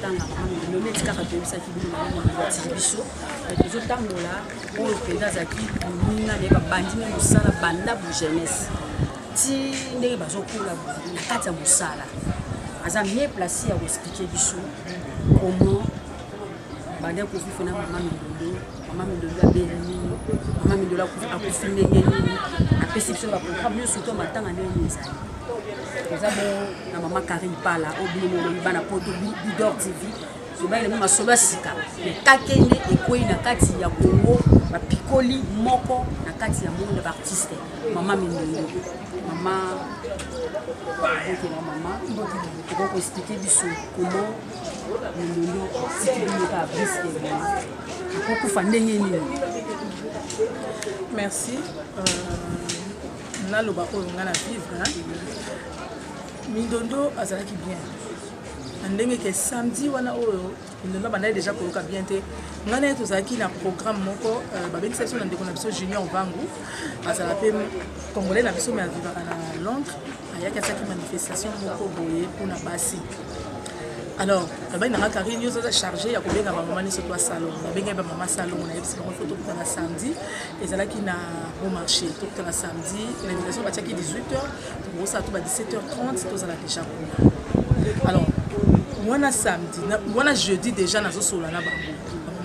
tanga le net car de ça qui dit na biso toujours tangola on le président zaki mina ne ba bandi na musala banda bu jeunesse ti ndenge bazokula kati ya musala aza mieux placé à expliquer biso comment banda ko vivre na mama Mindolo abelani mama Mindolo akufi ndenge nini apesi biso ba programme yo surtout matanga ndenge ezali koza bo na mama Karine Pala obino mo bana poto Bidor TV so ba ile mama solo sika mais kakende ekoi na kati ya Congo ba pikoli moko na kati ya monde d'artiste mama Mindolo mama ok la mama tu peux expliquer biso comment Mindolo si tu veux pas brisque beaucoup fandenge nini. Merci naloba oyo nga na vivre Mindolo azalaki bien ndenge ke samedi wana oyo Mindolo banda déjà koloka bien te nga na tozalaki na programme moko babengisa biso na ndeko na biso Junior Vangu azala pe congolais na biso mais avivaka na Londres ayaki asaki manifestation moko boye mpona basi. Alors, il y a Karine qui est chargée, il y a un maman qui est salon. Il y a un maman salon, il y a une photo pour le samedi. Et c'est là qu'il y a un bon marché. Tout le samedi, l'invitation va être 18h. Pour ça, tout va 17h30, tout ça déjà. Alors, on a samedi, on a jeudi déjà dans le salon.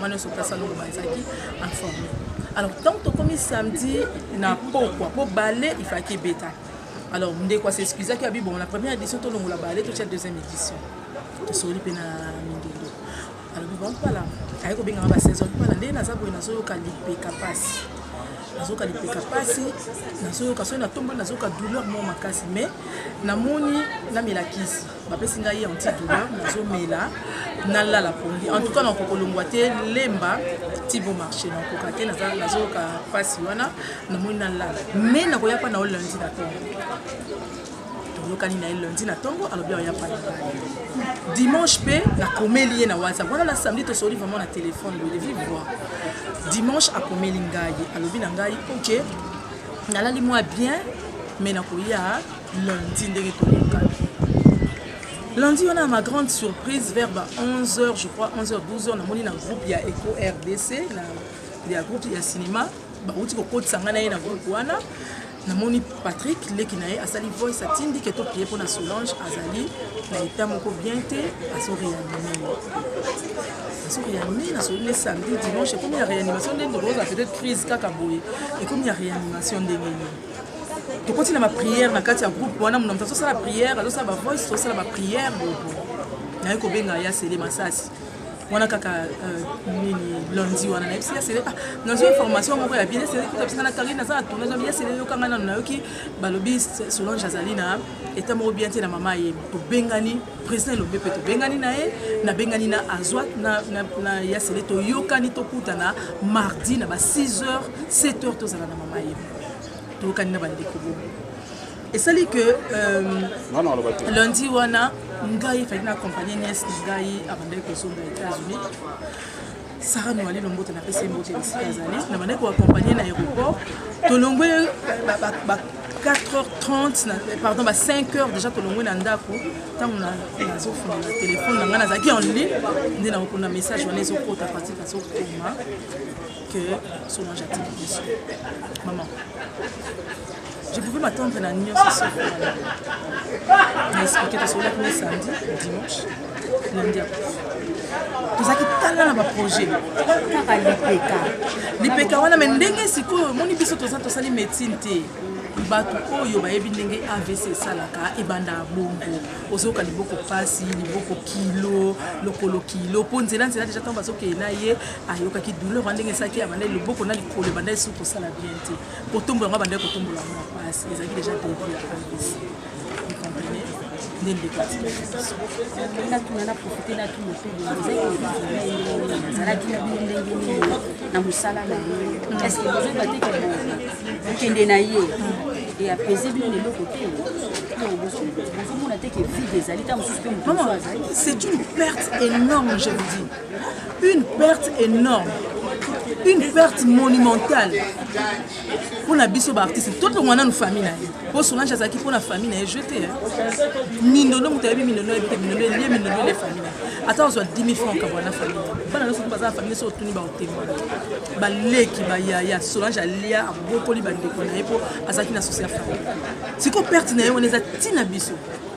Maman est au salon, on va informé. Alors, tant que comme samedi, il y a pour balai, il faut qu'il y ait bêta. Alors, on va s'excuser qu'il y a bon, la première édition, on va balai, toute la deuxième édition. Soli pena Mindolo. Alors bon voilà. Ayi ko benga ba saison pala ndé na zabo na zoyo kalipeka pasi. Nazoka lipeka pasi, nazoyo ka so na tombo nazoka douleur mo makasi mais na moni na melakisi. Ba pesi ngai anti douleur nazo mela na la pongi. En tout cas na kokolongwa te lemba tibo marché na kokate na nazoka pasi wana na moni na la. Mais na koya pa na lundi na tombo. Lokani na lundi na tongo alors bien ya pas dimanche pe na komeli na WhatsApp voilà la samedi to sori vraiment na téléphone le devait voir dimanche a komeli ngai alors bien ngai OK na la moi bien mais na koya lundi ndenge to lokani lundi on a ma grande surprise vers 11h je crois 11h 12h na moni na groupe ya Eco RDC na ya groupe ya cinéma ba uti ko kotsa na groupe wana namoni Patrick lekinaye asali voice atindi que to prier pour na Solange azali na état moko bien te aso réanimer na le samedi dimanche comme il y a réanimation de rose peut-être crise kaka boye et comme il y a réanimation de ngeni to continue ma prière na kati ya groupe wana mona mtaso sala prière alors ça ba voice to sala ba prière na ko benga ya sele masasi wana kaka nini lundi wana na epsi ya sele na zo information moko ya bien sele ko tsana Karine na za tourner ya sele yo kanga na yoki balobi Solange Azalina eta mo bien te na mama ye to bengani président lobe pe to bengani na ye na bengani na azwat na ya sele to yokani to kutana mardi na ba 6h 7h to zala na mama ye to kanina bande ko et ça dit que lundi wana ngai fa na accompagner nièce ngai abandé ko so aux États-Unis Sarah Noali lombote na pese mbote ici azali na bande ko accompagner na aéroport to longwe 4h30 pardon 5h déjà to longwe na ndako tant on a zo fond na téléphone na ngana zaki en ligne ndina ko na message wana zo kota pratique so koma que Solange a dit maman je pouvais m'attendre à Nyon ce soir. J'ai expliqué que sur le samedi, dimanche, lundi après. Tout ça qui est là dans ma projet. Les PK, on a même ndenge siko, mon ibiso to ça to sali médecine té. Batu oyo bayebi ndenge AVC salaka ebanda bongo. Ozoka liboko pasi, liboko kilo, lokolo kilo. Ponzela nzela déjà tant baso ke na ye ayoka ki douleur ndenge saki abanda liboko na likolo banda esu ko sala bien té. Potombo nga banda ko tombola mo pasi. Ezaki déjà début ya AVC. Vous comprenez? Ndenge ko tsika. Na tunana profiter na tout le pays. Zala ki na ndenge na musala na. Est-ce que vous avez que kende na ye et apaiser bien les côtés. C'est une perte énorme, je vous dis. Une perte énorme. une perte monumentale pour la biso artiste. Tout le monde a une famille. Pour Solange Azaki, pour la famille, est jeté. Mindono, vous avez vu Mindono, les familles. Attends, on soit 10 000 francs pour la famille. Pas la famille, c'est au Tuni Baotémo. Baleki, Baya, Solange Alia, beaucoup de déconner pour Azaki n'associé à famille. C'est qu'on perte, on les a tina biso.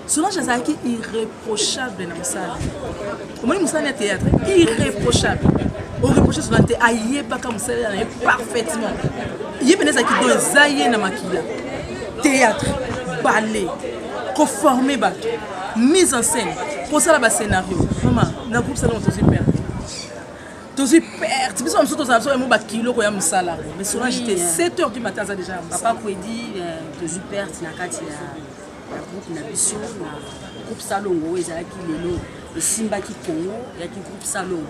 Solange Azaki irréprochable dans le salle. Au moins, nous avons théâtre irréprochable. On reproche sur la tête, aïe, pas comme ça, parfaitement. Il y a des gens qui doivent zaïer dans maquilla. Théâtre, ballet, conformer, mise en scène. Pour ça, là, scénario. Maman, dans le groupe, ça, on te perd. Tu te perds. Tu peux me dire, un kilo quand il y a un salaire. Mais souvent, j'étais 7h du matin, ça déjà. Papa, quand il dit, tu te perds, tu n'as qu'à dire. Le groupe Nabiso, le groupe Salongo, ils ont Lelo, le Simba qui Congo, il y a le groupe Salongo.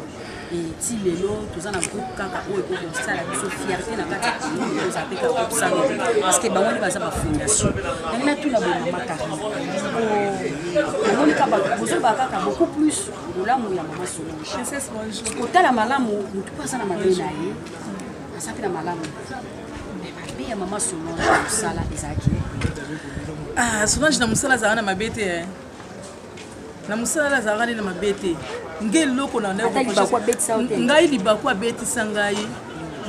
Et si Lelo, tous en groupe Kakao et Congo, ça la fierté dans la Congo, ils appellent le groupe Salongo. Parce que Bango n'est pas sa fondation. Il y a tout la bonne macaroni. On beaucoup plus de l'amour et la maman Solange. Quand tu as la malamu, tu passes à la maman naïe, ça s'appelle la malamu. Mais il y a maman Solange, ça là, les acquis. Ah, Solange na musala za wana mabete na musala za wana na mabete ngeli loko na ndeko ngai libako abeti sangai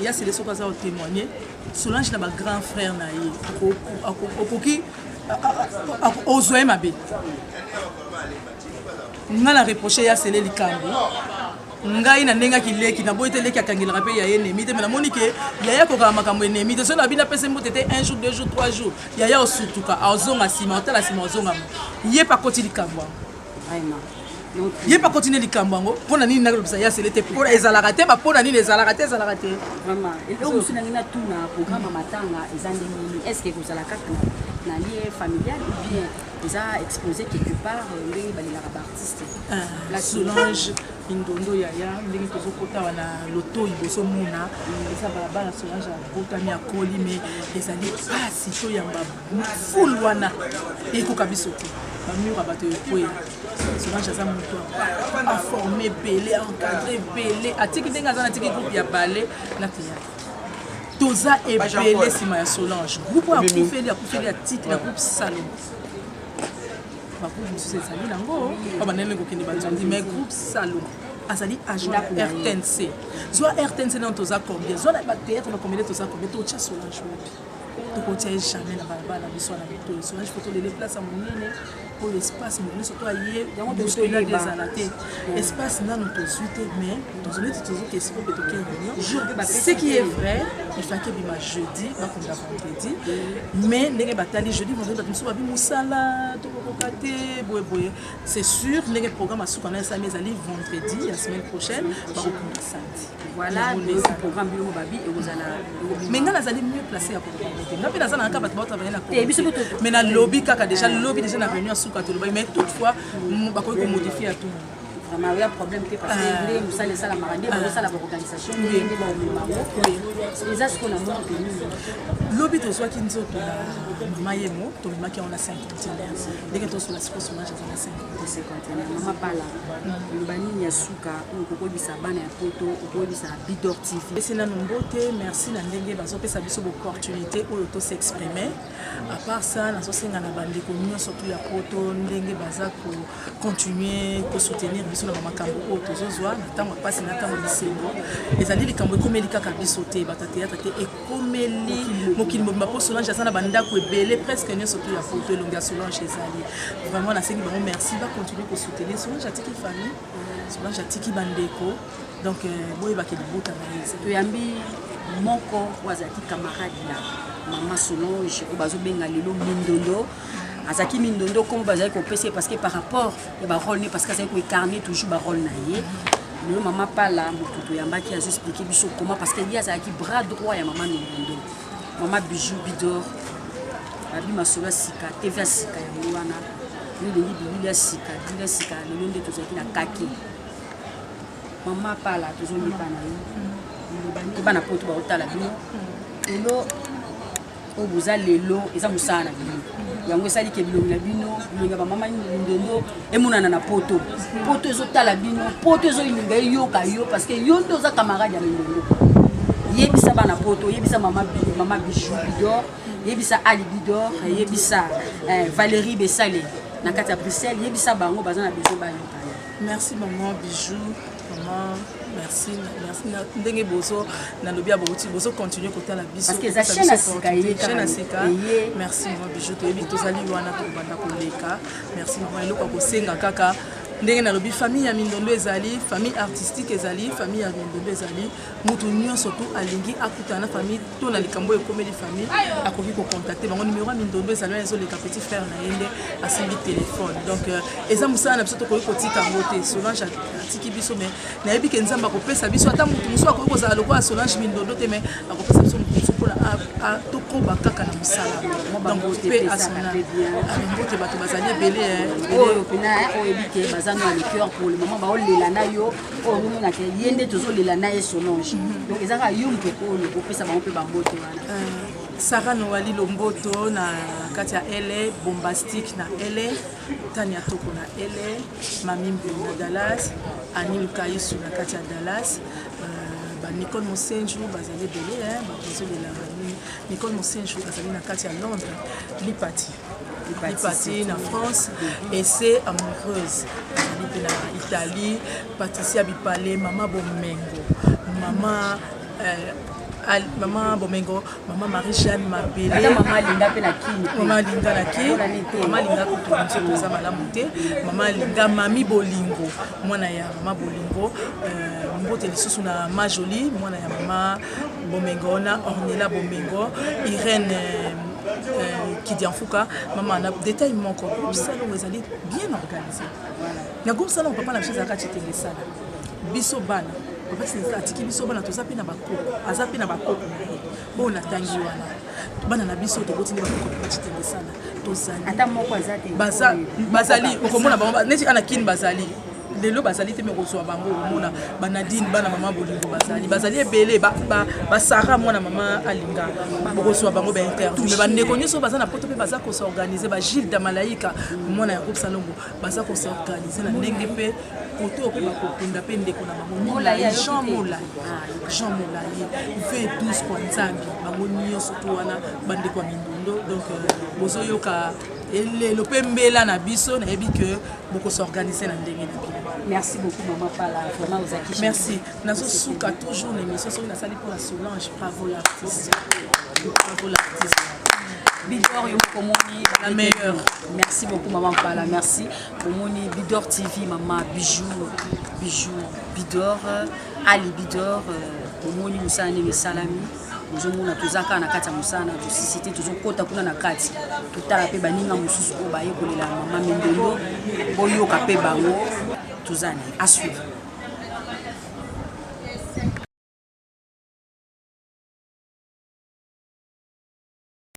ya sele soka za témoigner Solange na ba grand frère na ye okoki ozoe mabe ngala reprocher ya sele likambo ngai na ndenga kileki na boite leki akangela pe ya ennemi te mais na monike yaya ko kama makambo ennemi te so na bina pese motete 1 jour 2 jours 3 jours yaya osutuka azonga sima otala sima ozonga ye pa koti likambo vraiment ye pa continuer likambo ngo pona nini nakolobisa ya selete pona ezalaka te ba pona nini ezalaka te vraiment et donc musu ngina tuna programme matanga ezandeni est-ce que vous allez na lié familial ou bien ils a exposé quelque part ndenge balila ba artiste la Solange Mindondo yaya ndenge tozokota wana loto iboso mona eza balabala Solange abotami akoli mais ezali pasi to yamba full wana ekoka biso te bamur ya bato ekoya Solange aza moto a formé belé encadré belé atiki ndenge aza na tiki groupe ya ballet na théâtre toza ebele nsima ya Solange groupe akufeli ya titre ya groupe Salon groupe mosusu ezali nango babandeli kokende banzandi mais groupe Salon azali agent RTNC zwa RTNC na toza combien zwa na bathéâtre na combien toza combien totia Solange wapi tokotia jamais na balabala biso na bito Solange poto lele place ya monene pour l'espace mais surtout aye bousculade ezala te espace nano tozwi te mais tozoli tozo question pe toke réunion ce qui est vrai il faut que bima jeudi bakonda vendredi mais ndenge batali jeudi vendredi batumiso babi musala tokokoka te boye c'est sûr ndenge programme asuka na esami ezali vendredi la semaine prochaine bakokunda samedi voilà le programme bio babi et vous allez mais nga nazali mieux placé à comprendre nga pe nazana naka bato bato na mais na lobby kaka déjà lobby déjà na réunion asuka to mais toutefois bakoki ko modifier à tout vraiment il y a problème parce que nous ça les sala marandi ba sala ba organisation ndenge ba omemamo les as qu'on a monté lobby to soit kinzoto na mayemo to maki on a 5 conteneurs ndenge to sur la sport sur marché on a 5 conteneurs mama pala lobani ya suka ko bisa bana ya poto ko bisa Bidor TV c'est na nombote merci na ndenge bazo pesa biso opportunité oyo to s'exprimer à part ça na so senga na bande ko surtout ya poto ndenge baza ko continuer ko soutenir biso na makambo oyo tozozwa na ntango pasi na ntango lisembo ezali likambo ekomeli kaka biso te batateatre te ekomeli mokili mobimba mpo Solange aza na bandako ebele presque nyonso to ya poto elongi ya Solange ezali vraiment nasengi bango merci bacontinue kosoutenir Solange atiki famille Solange atiki bandeko donc boyebake libota na ye toyambi moko oyo azalaki camarade ya mama Solange oyo bazobenga lelo Mindondo azaki Mindondo comme bazali kopesa parce que par rapport ya barole ne parce que azali koincarner toujours barole na ye le mama pala motuto yambaki azo expliquer biso comment parce que ye azalaki bras droit ya mama Mindondo mama Bijou Bidor abi masolo sika TV sika ya wana ni de sika lelo nde tozalaki na kaki mama pala tozolipa na ye bana poto baotala bino lelo oyo boza lelo eza mosala na bino yango esali ke bilongi na bino bilongi ya bamama Mindondo emonana na poto ezotala bino poto ezolinga eyoka yo parce que yo nde oza camarade ya Mindondo yebisa bana poto yebisa mama Bijou Bidor yebisa Ali Bidor yebisa Valérie Bessale na kati ya Bruxelles yebisa bango baza na besoin ba yoka. Merci maman Bijou, maman merci ndenge bozo na lobia bozo continuer côté la biso parce que za chaîne asika merci maman Bijou to yebi tozali wana to banda koleka merci maman eloko ko senga kaka ndenge na lobi famille ya Mindondo ezali famille artistique ezali famille ya Mindondo ezali mutu nyonso surtout alingi akutana famille to na likambo ekomeli famille akoki ko contacter bango numéro ya Mindondo ezali ezo le petit frère na yende asimbi téléphone donc eza musala na biso to koki kotika ngote Solange atiki biso mais na yebi ke nzamba ko pesa biso ata mutu muso akoki kozala lokwa Solange Mindondo te mais akopesa biso mutu mpona to koba kaka na musala donc pe asona mbote bato bazali ebele oyo pena oyebi ke bazano à l'écœur pour le moment ba olela na yo o nous na ke yende tozo lela na Solange donc ezaka yum ke ko le kopesa ba mpe ba mbote wana Sarah Noali Lomboto na kati ya LA Bombastique na LA Tania Toko na LA Mami Mbou na Dallas Anil Kaisu na kati ya Dallas Nicole Mosenju bazali belé bazo de la Nicole Mosenju bazali na kati ya Londres Lipati na France et c'est amoureuse bazali na Italie Patricia Bipale Mama Bomengo Maman Bomengo, Maman Marie-Jeanne Mabele, Maman Linda Pelakini, Maman Linda Laki, Maman Linda Kutuanzo Malamoute, Maman Linda Mami Bolingo, Mwana ya Maman Bolingo, Mbote Lisusu na Majoli, Mwana ya Maman Bomengo, na Ornella Bomengo, Irène Kidianfouka, Maman na détail mon corps, salon vous allez bien organisé. Na groupe salon papa na chose à kachi tengesa. Biso bana. Parce que atiki biso bana toza pe na bakoko aza pe na bakoko bona tangi wana bana na biso to botini bakoko batitenge sana tozali ata moko azate bazali okomona bango neti ana kin bazali lelo bazali te me kozwa bango omona banadine bana mama Bolingo bazali ebele ba Sarah mwana mama Alinga bokozwa bango ba interview me bandeko nyonso baza na poto pe baza ko s'organiser ba Gilles Damalaika mwana ya groupe Salongo baza ko s'organiser na ndenge pe koto pe bakopunda pe ndeko na bango Jean Moulaye V12 kwa Nzambi bango nyonso to wana bandeko ya Mindondo donc bozo yoka lelo pe mbela na biso na yebi que beaucoup s'organiser na ndenge na bino. Merci beaucoup maman Pala vraiment aux acquis. Merci. Nazo souka toujours l'émission sur la salle pour la Solange bravo l'artiste. Bravo l'artiste. Bidor yo komoni la meilleure. Merci beaucoup maman Pala, merci. Komoni Bidor TV maman Bijou Bidor Ali Bidor komoni musane misalami. Nous avons tous à na kati musana to cité tous kota kuna na kati totala pe baninga mususu ko baye kolela mama Mindondo boyo ka pe bango tuzani à suivre.